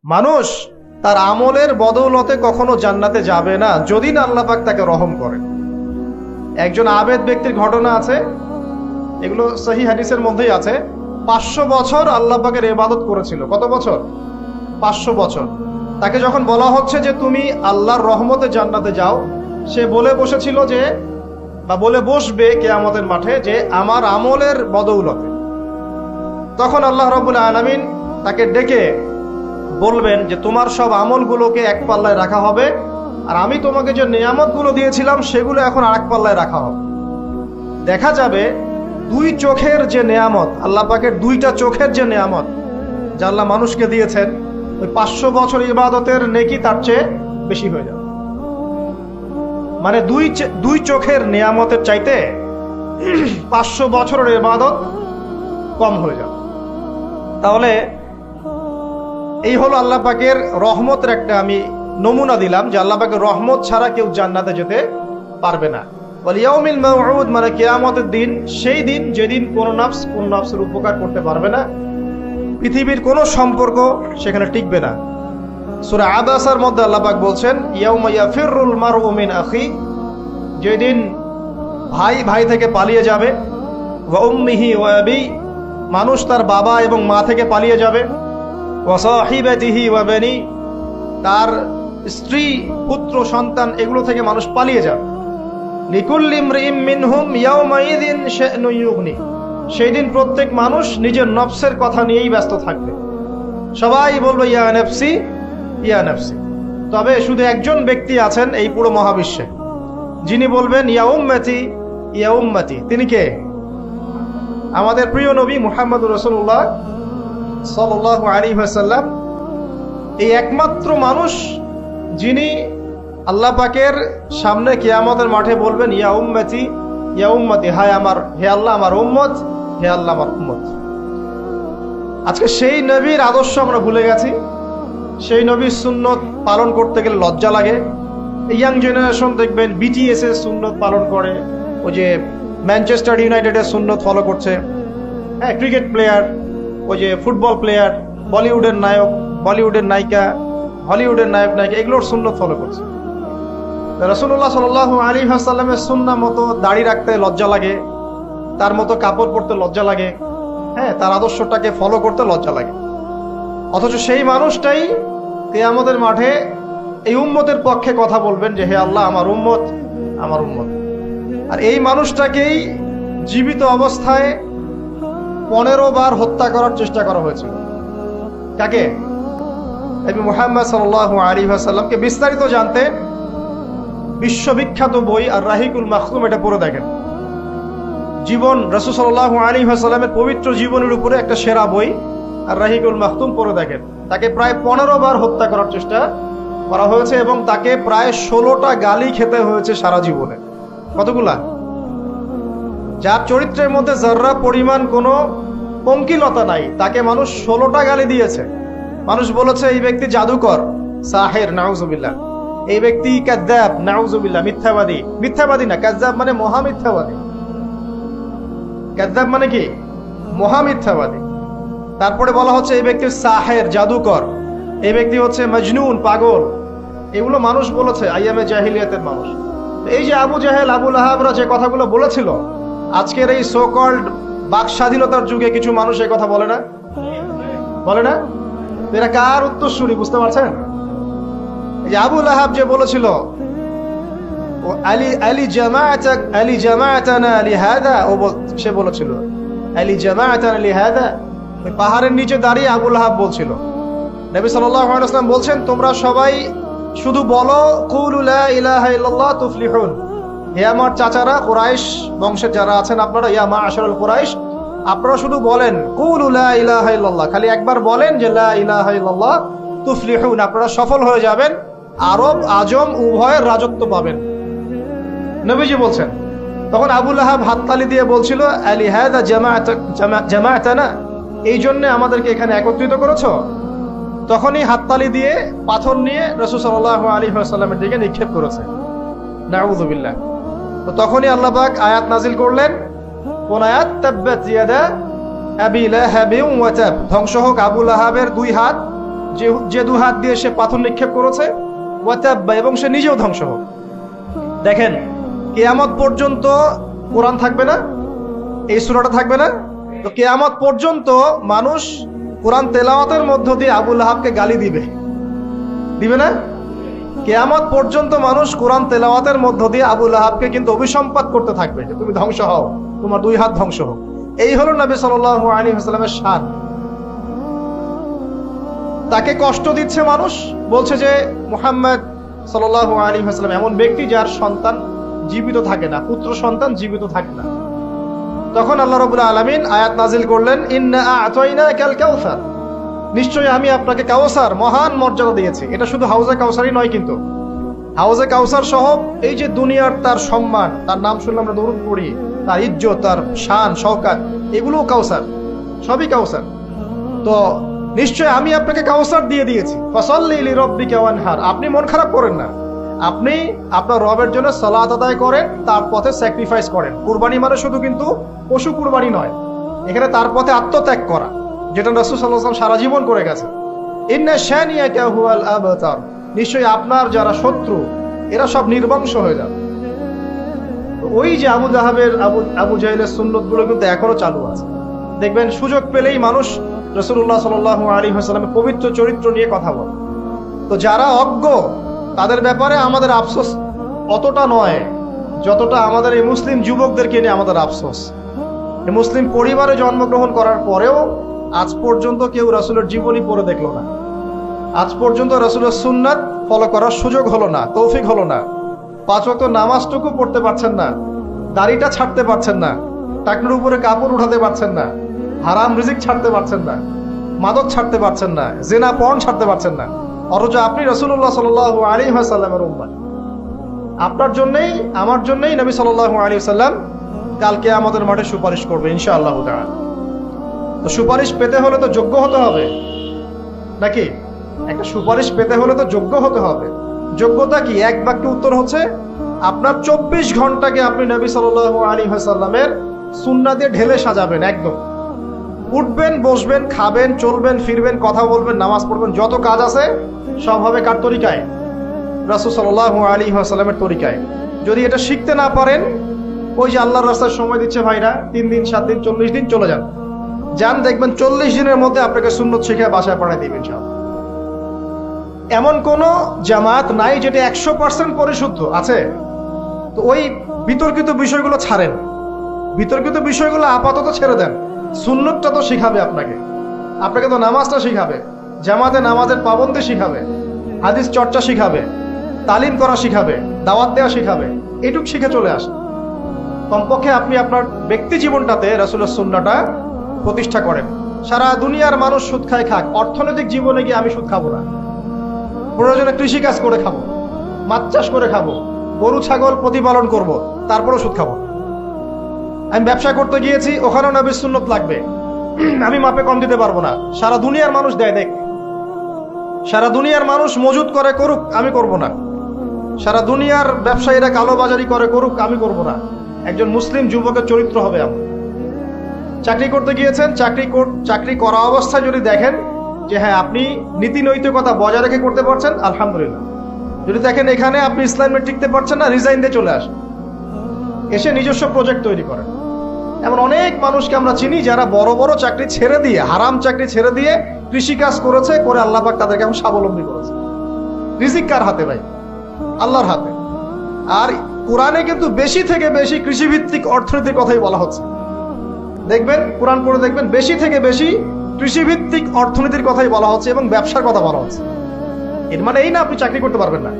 মানুষ তার আমলের বদৌলতে কখনো জান্নাতে যাবে না যদি না আল্লাহ পাক তাকে রহম করে। একজন আবেদ ব্যক্তির ঘটনা আছে, এগুলো সহি হাদিসের মধ্যেই আছে। 500 বছর আল্লাহ পাকের ইবাদত করেছিল। কত বছর? 500 বছর। তাকে যখন বলা হচ্ছে যে তুমি আল্লাহর রহমতে জান্নাতে যাও, সে বলে বসেছিল যে, বা বলে বসবে কিয়ামতের মাঠে যে আমার আমলের বদৌলতে। তখন আল্লাহ রাব্বুল আলামিন তাকে ডেকে বলবেন যে তোমার সব আমলগুলোকে এক পাল্লায় রাখা হবে, আর আমি তোমাকে যে নিয়ামতগুলো দিয়েছিলাম সেগুলো এখন আরেক পাল্লায় রাখা হবে। দেখা যাবে দুই চোখের যে নিয়ামত, আল্লাহ পাকের দুইটা চোখের যে নিয়ামত যা আল্লাহ মানুষকে দিয়েছেন, ওই 500 বছর ইবাদতের নেকি তার চেয়ে বেশি হয়ে যাবে। মানে দুই চোখের নিয়ামতের চাইতে 500 বছরের ইবাদত কম হয়ে যাবে। তাহলে এই হলো আল্লাহ পাকের রহমতের একটা আমি নমুনা দিলাম যে আল্লাহ পাকের রহমত ছাড়া কেউ জান্নাতে যেতে পারবে না। ওয়াল ইয়াউমিল মাউউদ, মানে কিয়ামতের দিন, সেই দিন যেদিন কোন নফসের উপকার করতে পারবে না, পৃথিবীর কোনো সম্পর্ক সেখানে টিকবে না। সূরা আবাসার মধ্যে আল্লাহ পাক বলছেন ইয়াউমা ইয়াফিরুল মারউ মিন আখি, যেদিন ভাই থেকে পালিয়ে যাবে, ওয়া উম্মিহি ওয়া আবি, মানুষ তার বাবা এবং মা থেকে পালিয়ে যাবে, ওয়া সাহিবাতিহি ওয়া বানি, তার স্ত্রী পুত্র সন্তান এগুলো থেকে মানুষ পালিয়ে যাবে। লিকুল্লি ইমরিইম মিনহুম ইয়াউমাইযিন শা'নু ইউগনি, সেই দিন প্রত্যেক মানুষ নিজের নফসের কথা নিয়েই ব্যস্ত থাকবে। সবাই বলবে ইয়া নাফসি ইয়া নাফসি। তবে শুধু একজন ব্যক্তি আছেন এই পুরো মহাবিশ্বে, যিনি বলবেন ইয়া উম্মতি ইয়া উম্মতি। তিনি কে? আমাদের প্রিয় নবী মুহাম্মদুর রাসূলুল্লাহ সাল্লাল্লাহু আলাইহি ওয়াসাল্লাম, এই একমাত্র মানুষ যিনি আল্লাহ পাকের সামনে কিয়ামতের মাঠে বলবেন ইয়া উম্মতি ইয়া উম্মতি, হে আল্লাহ আমার উম্মত, হে আল্লাহ আমার উম্মত। আজকে সেই নবীর আদর্শ আমরা ভুলে গেছি। সেই নবীর সুন্নত পালন করতে গেলে লজ্জা লাগে। ইয়াং জেনারেশন দেখবেন বিটিএস এর সুন্নত পালন করে, ওই যে ম্যানচেস্টার ইউনাইটেডের সুন্নত ফলো করছে। হ্যাঁ, ক্রিকেট প্লেয়ার, ওই যে ফুটবল প্লেয়ার, বলিউডের নায়ক, বলিউডের নায়িকা, হলিউডের নায়ক নায়িকা, এগুলোর সুন্নত ফলো করছে। রাসূলুল্লাহ সাল্লাল্লাহু আলাইহি ওয়াসাল্লামের সুন্নাহ মতো দাড়ি রাখতে লজ্জা লাগে, তার মতো কাপড় পরতে লজ্জা লাগে, হ্যাঁ, তার আদর্শটাকে ফলো করতে লজ্জা লাগে। অথচ সেই মানুষটাই কিয়ামতের মাঠে এই উম্মতের পক্ষে কথা বলবেন যে হে আল্লাহ আমার উম্মত, আমার উম্মত। আর এই মানুষটাকেই জীবিত অবস্থায় 15 বার হত্যা করার চেষ্টা করা হয়েছিল। কাকে? নবী মুহাম্মদ সাল্লাল্লাহু আলাইহি ওয়াসাল্লামকে। বিস্তারিত জানতে বিশ্ববিখ্যাত বই আর রাহিকুল মাখতুম, এটা পড়ে দেখেন। জীবন রাসূল সাল্লাল্লাহু আলাইহি ওয়াসাল্লামের পবিত্র জীবনের উপরে একটা সেরা বই আর রাহিকুল মাখতুম পড়ে দেখেন। তাকে প্রায় 15 বার হত্যা করার চেষ্টা করা হয়েছে এবং তাকে প্রায় 16টা গালি খেতে হয়েছে সারা জীবনে। কতগুলা? যার চরিত্রের মধ্যে যাররা পরিমাণ কোনো পঙ্কিলতা নাই, তাকে মানুষ 16টা গালি দিয়েছে। মানুষ বলেছে এই ব্যক্তি জাদুকর, সাহির, নাউজুবিল্লাহ। এই ব্যক্তি কাযযাব, নাউজুবিল্লাহ, মিথ্যাবাদী। মিথ্যাবাদী না, কাযযাব মানে মহা মিথ্যাবাদী। কাযযাব মানে কি? মহা মিথ্যাবাদী। তারপরে বলা হচ্ছে এই ব্যক্তি সাহির, জাদুকর। এই ব্যক্তি হচ্ছে মজনুন, পাগল। এগুলো মানুষ বলেছে, আইয়ামে জাহিলিয়াতের মানুষ। এই যে আবু জাহেল, আবু লাহাবরা যে কথাগুলো বলেছিল, আজকের এই সো কল্ড বাক স্বাধীনতার যুগে কিছু মানুষ এই কথা বলে না? বলে না? এরা কার উত্তরসূরি বুঝতে পারছেন? এই যে আবু লাহাব যে বলেছিল ও আলী জামাআতানা লিহাদা, সে বলেছিল আলী জামাআতানা লিহাদা। ওই পাহাড়ের নিচে দাঁড়িয়ে আবু লাহাব বলছিল। নবী সাল্লাল্লাহু আলাইহি ওয়াসাল্লাম বলছেন তোমরা সবাই শুধু বলো কুলু লা ইলাহা ইল্লাল্লাহ তুফলিহুন। হে আমার চাচারা, কুরাইশ বংশের যারা আছেন আপনারা, ইয়া মাআশারুল কুরাইশ, আপনারা শুধু বলেন কুলু লা ইলাহা ইল্লাল্লাহ, খালি একবার বলেন যে লা ইলাহা ইল্লাল্লাহ তুফলিহুন, আপনারা সফল হয়ে যাবেন, আরব আজম উভয়ের রাজত্ব পাবেন। নবীজি বলছেন। তখন আবু লাহাব হাততালি দিয়ে বলছিল আলি হাযা জামাআতানা, এই জন্য আমাদেরকে এখানে একত্রিত করেছো। তখনই হাততালি দিয়ে পাথর নিয়ে রাসূল সাল্লাল্লাহু আলাইহি ওয়াসাল্লামের দিকে নিক্ষেপ করেছে। নাউযুবিল্লাহ। তো তখনই আল্লাহ পাক আয়াত নাজিল করলেন। কোন আয়াত? তাব্বাত ইয়াদা আবি লাহাবিন ওয়া তাব, ধ্বংস হোক আবু লাহাবের 2 হাত, যে দু হাত দিয়ে সে পাথর নিক্ষেপ করেছে, ওয়াতাব্বা, এবং সে নিজেও ধ্বংস হোক। দেখেন, কিয়ামত পর্যন্ত কোরআন থাকবে না, এই সূরাটা থাকবে না। তো কিয়ামত পর্যন্ত মানুষ কোরআন তেলাওয়াতের মধ্য দিয়ে আবু লাহাবকে গালি দিবে, দিবে না? কিয়ামত পর্যন্ত মানুষ কোরআন তেলাওয়াতের মধ্য দিয়ে আবু লাহাবকে কিন্তু অভিসম্পাত করতে থাকবে যে তুমি ধ্বংস হও, তোমার দুই হাত ধ্বংস হোক। এই হলো নবী সাল্লাল্লাহু আলাইহি ওয়াসাল্লামের শান। তাকে কষ্ট দিচ্ছে মানুষ, বলছে যে মুহাম্মদ সাল্লাল্লাহু আলাইহি ওয়াসাল্লাম এমন ব্যক্তি যার সন্তান জীবিত থাকে না, পুত্র সন্তান জীবিত থাকে না। তখন আল্লাহ রাব্বুল আলামিন আয়াত নাজিল করলেন, ইন্না আ'তাইনাকাল কাউসার, নিশ্চয়ই আমি আপনাকে কাউসার, মহান মর্যাদা দিয়েছি। এটা শুধু হাউজে কাউসারই নয়, কিন্তু হাউজে কাউসার সহ এই যে দুনিয়ার তার সম্মান, তার নাম শুনলে আমরা দরুদ পড়ি, তার ইজ্জত, তার শান শওকাত, এগুলোও কাউসার, সবই কাউসার। তো নিশ্চয় আমি আপনাকে কাউসার দিয়ে দিয়েছি। ফাসাল্লি লিরাব্বিকা ওয়ানহার, আপনি মন খারাপ করেন না, আপনি আপনার রবের জন্য সালাত আদায় করেন, তার পথে স্যাক্রিফাইস করেন। কুরবানি মানে শুধু কিন্তু পশু কুরবানি নয়, এখানে তার পথে আত্মত্যাগ করা, যেটা রাসূল সাল্লাল্লাহু আলাইহি ওয়াসাল্লাম সারা জীবন করে গেছে। ইন্না শানিয়াকা হুয়াল আবতার, নিশ্চয়ই আপনার যারা শত্রু এরা সব নির্বংশ হয়ে যাবে। ওই যে আবু লাহাবের আবু জাহেলের সুন্নতগুলো কিন্তু এখনো চালু আছে। দেখবেন সুযোগ পেলেই মানুষ রাসূলুল্লাহ সাল্লাল্লাহু আলাইহি ওয়াসাল্লামের পবিত্র চরিত্র নিয়ে কথা বলে। তো যারা অজ্ঞ তাদের ব্যাপারে আমাদের আফসোস অতটা নয় যতটা আমাদের এই মুসলিম যুবকদেরকে নিয়ে আমাদের আফসোস। এই মুসলিম পরিবারে জন্মগ্রহণ করার পরেও আজ পর্যন্ত কেউ রাসূলের জীবনী পড়ে দেখলো না, আজ পর্যন্ত রাসূলের সুন্নাত ফলো করার সুযোগ হলো না, তৌফিক হলো না। 5 ওয়াক্ত নামাজটুকু পড়তে পারছেন না, দাড়িটা ছাড়তে পারছেন না, টাকনুর উপরে কাপড় উঠাতে পারছেন না, হারাম রিজিক ছাড়তে পারছেন না, মাদক ছাড়তে পারছেন না, জিনা পর্ন ছাড়তে পারছেন না, অথচ আপনি রাসূলুল্লাহ সাল্লাল্লাহু আলাইহি ওয়াসাল্লামের উম্মত। আপনার জন্যই আমার জন্যই নবী সাল্লাল্লাহু আলাইহি ওয়াসাল্লাম কালকে আমাদের মাঠে সুপারিশ করবে ইনশাআল্লাহ তাআলা। তো সুপারিশ পেতে হলে তো যোগ্য হতে হবে নাকি? একটা সুপারিশ পেতে হলে তো যোগ্য হতে হবে। যোগ্যতা কি? এক বাক্যে উত্তর হচ্ছে আপনার 24 ঘন্টাকে আপনি নবী সাল্লাল্লাহু আলাইহি ওয়াসাল্লামের সুন্নাহ দিয়ে ঢেলে সাজাবেন। একদম উঠবেন, বসবেন, খাবেন, চলবেন, ফিরবেন, কথা বলবেন, নামাজ পড়বেন, যত কাজ আছে সব হবে কার তরিকায়? রাসূল সাল্লাল্লাহু আলাইহি ওয়াসাল্লামের তরিকায়। যদি এটা শিখতে না পারেন, ওই যে আল্লাহর রাস্তায় সময় দিচ্ছে ভাইরা, 3 দিন 7 দিন 40 দিন চলে যান, দেখবেন 40 দিনের মধ্যে আপনাকে সুন্নত শিখে বাসায় পাঠিয়ে দিবেন ইনশাআল্লাহ। এমন কোন জামাত নাই যেটা 100% পরিশুদ্ধ আছে। তো ওই বিতর্কিত বিষয়গুলো ছাড়েন, বিতর্কিত বিষয়গুলো আপাতত ছেড়ে দেন। সুন্নতটা তো শিখাবে আপনাকে তো নামাজটা শিখাবে, জামাতে নামাজের পাবন্দি শিখাবে, হাদিস চর্চা শিখাবে, তালিম করা শিখাবে, দাওয়াত দেওয়া শিখাবে। এটুক শিখে চলে আসে। কমপক্ষে আপনি আপনার ব্যক্তি জীবনটাতে রাসূলের সুন্নাহটা প্রতিষ্ঠা করেন। সারা দুনিয়ার মানুষ সুদ খায় খাক, অর্থনৈতিক জীবনে গিয়ে আমি সুদ খাবো না। প্রয়োজনে কৃষি কাজ করে খাবো, মাছ চাষ করে খাবো, গরু ছাগল প্রতিপালন করব, তারপরেও সুদ খাবো। আমি ব্যবসা করতে গিয়েছি, ওখানেও নবীর সুন্নত লাগবে, আমি মাপে কম দিতে পারবো না। সারা দুনিয়ার মানুষ দেয়, দেখ, সারা দুনিয়ার মানুষ মজুদ করে করুক, আমি করব না। সারা দুনিয়ার ব্যবসায়ীরা কালোবাজারি করে করুক, আমি করব না। একজন মুসলিম যুবকের চরিত্র হবে এমন। চাকরি করতে গিয়েছেন, চাকরি করা অবস্থায় যদি দেখেন যে হ্যাঁ আপনি নীতি নৈতিকতা বজায় রেখে করতে পারছেন, আলহামদুলিল্লাহ। যদি দেখেন এখানে আপনি ইসলামে টিকতে পারছেন না, রিজাইন দিয়ে চলে আসেন, এসে নিজস্ব প্রজেক্ট তৈরি করেন। এমন অনেক মানুষকে আমরা চিনি যারা বড় বড় চাকরি ছেড়ে দিয়ে, হারাম চাকরি ছেড়ে দিয়ে কৃষিকাজ করেছে, করে আল্লাহ পাক তাদেরকে এখন স্বাবলম্বী করেছে। রিজিক কার হাতে ভাই? আল্লাহর হাতে। আর কোরআনে কিন্তু বেশি থেকে বেশি কৃষিভিত্তিক অর্থনীতির কথাই বলা হচ্ছে। দেখবেন, কোরআন পড়ে দেখবেন, বেশি থেকে বেশি কৃষিভিত্তিক অর্থনীতির কথাই বলা হচ্ছে এবং ব্যবসার কথা বলা হচ্ছে। এর মানে এই না আপনি চাকরি করতে পারবেন না,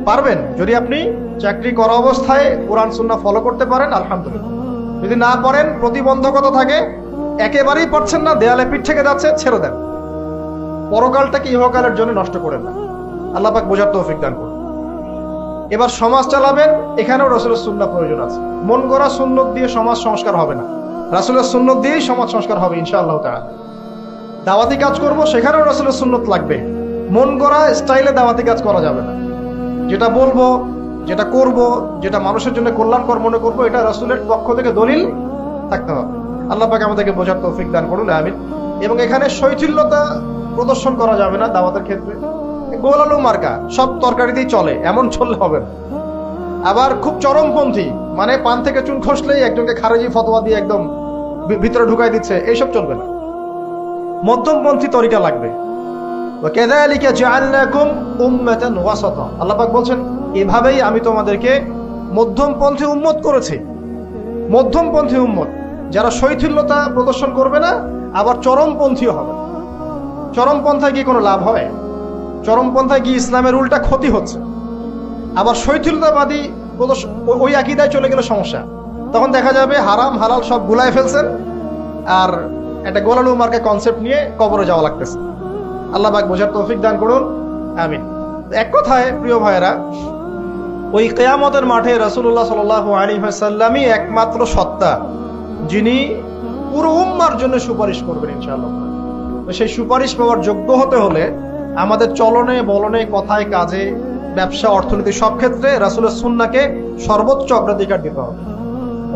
পারবেন। যদি আপনি চাকরি করা অবস্থায় কোরআন সুন্নাহ ফলো করতে পারেন, আলহামদুলিল্লাহ। যদি না পারেন, প্রতিবন্ধকতা থাকে, একেবারেই পারছেন না, দেয়ালে পিঠ থেকে যাচ্ছে, ছেড়ে দেন। পরকালটাকে ইহকালের জন্য নষ্ট করেন না। আল্লাহ পাক বোঝার তৌফিক দান করুন। এবার সমাজ চালাবেন, এখানেও রাসূলের সুন্নাহ প্রয়োজন আছে। মন গড়া সুন্নত দিয়ে সমাজ সংস্কার হবে না, রাসূলের সুন্নত দিয়েই সমাজ সংস্কার হবে ইনশাআল্লাহ তাআলা। দাওয়াতি কাজ করব, সেখানেও রাসূলের সুন্নত লাগবে। মন গড়া স্টাইলে দাওয়াতি কাজ করা যাবে না। যেটা বলবো, যেটা করব, যেটা মানুষের জন্য কল্যাণকর মনে করবো, এটা রাসূলের পক্ষ থেকে দলিল থাকতে হবে। আল্লাহ পাক আমাদেরকে বোঝার তৌফিক দান করুন, আমিন। এবং এখানে শৈথিল্যতা প্রদর্শন করা যাবে না দাওয়াতের ক্ষেত্রে। গোল আলু মার্কা সব তরকারিতেই চলে, এমন চললে হবে না। আবার খুব চরমপন্থী, মানে পান থেকে চুন খসলেই একজনকে খারেজি ফতোয়া দিয়ে একদম ভিতরে ঢুকাই দিচ্ছে, এইসব চলবে না। মধ্যমপন্থী তরিকা লাগবে। ওয়াকাযালিকা জাআলনাকুম উম্মাতান ওয়াসাতা, আল্লাহ পাক বলছেন এভাবেই আমি তোমাদেরকে মধ্যমপন্থী উম্মত করেছি। মধ্যমপন্থী উম্মত, যারা শৈথিল্যতা প্রদর্শন করবে না, আবার চরমপন্থীও হবে। চরমপন্থায় গিয়ে কোনো লাভ হয়? চরমপন্থায় গিয়ে ইসলামের উল্টা ক্ষতি হচ্ছে। আবার শৈথিল্যতাবাদী ওই আকীদায় চলে গেলে সমস্যা। তখন দেখা যাবে হারাম হালাল সব গুলায় ফেলছেন, আর একটা গোলালু মার্কা কনসেপ্ট নিয়ে কবরে যাওয়া লাগতেছে। আল্লাহ পাক বোঝার তৌফিক দান করুন, আমিন। এক কথায় প্রিয় ভাইয়েরা, ওই কিয়ামতের মাঠে রাসূলুল্লাহ সাল্লাল্লাহু আলাইহি ওয়াসাল্লামই একমাত্র সত্তা যিনি পুরো উম্মার জন্য সুপারিশ করবেন ইনশাআল্লাহ। সেই সুপারিশ পাওয়ার যোগ্য হতে হলে আমাদের চলনে বলনে কথায় কাজে ব্যবসা অর্থনীতি সব ক্ষেত্রে রাসূলের সুন্নাহকে সর্বোচ্চ অগ্রাধিকার দিতে হবে।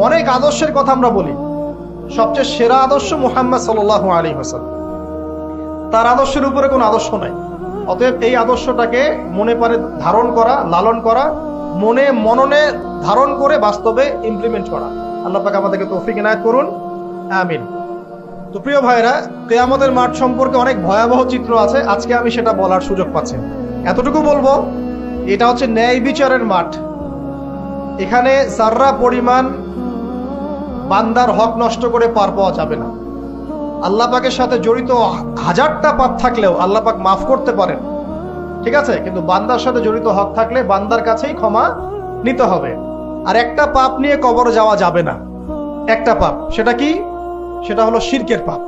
অনেক আদর্শের কথা আমরা বলি, সবচেয়ে সেরা আদর্শ মুহাম্মদ সাল্লাল্লাহু আলাইহি ওয়াসাল্লাম। তার আদর্শের উপরে কোনো আদর্শ নাই। অতএব এই আদর্শটাকে মনে প্রাণে ধারণ করা, লালন করা, মনে মননে ধারণ করে বাস্তবে ইমপ্লিমেন্ট করা। আল্লাহ পাক আমাদেরকে তৌফিক ইনায়াত করুন, আমিন। তো প্রিয় ভাইরা, কিয়ামতের মাঠ সম্পর্কে অনেক ভয়াবহ চিত্র আছে, আজকে আমি সেটা বলার সুযোগ পাচ্ছি। এতটুকু বলবো, এটা হচ্ছে ন্যায় বিচারের মাঠ। এখানে যাররা পরিমাণ বান্দার হক নষ্ট করে পার পাওয়া যাবে না। আল্লাহ পাকের সাথে জড়িত হাজারটা পাপ থাকলেও আল্লাহ পাক মাফ করতে পারেন, ঠিক আছে, কিন্তু বান্দার সাথে জড়িত হক থাকলে বান্দার কাছেই ক্ষমা নিতে হবে। আর একটা পাপ নিয়ে কবরে যাওয়া যাবে না, একটা পাপ। সেটা কি? সেটা হলো শিরকের পাপ।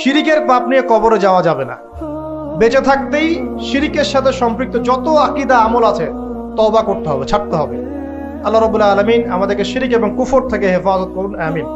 শিরিকের পাপ নিয়ে কবরে যাওয়া যাবে না। বেঁচে থাকতেই শিরিকের সাথে সম্পৃক্ত যত আকীদা আমল আছে তওবা করতে হবে, ছাড়তে হবে। আল্লাহ রাব্বুল আলামিন আমাদেরকে শিরিক এবং কুফর থেকে হেফাজত করুন, আমিন।